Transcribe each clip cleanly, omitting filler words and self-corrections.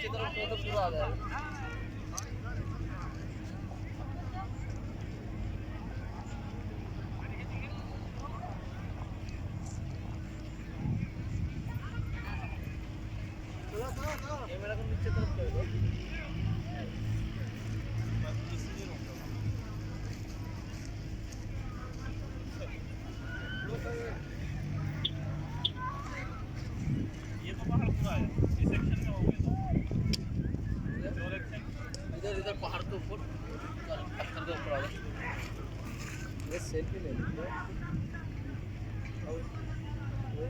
नीचे तरफ तो पूरा आ जाएगा। कैमरा को नीचे तरफ कर दो। ये तो पहाड़ पूरा है, इस सेक्शन में हो गया इधर इधर पहाड़ के ऊपर पत्थर के ऊपर आ गया। ये सेल्फी ले लीजिए। और ये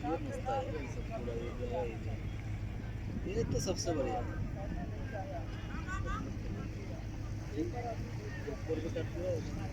मस्त है ये सब पूरा ये जगह ये तो सबसे बढ़िया है। ऊपर भी करते हैं।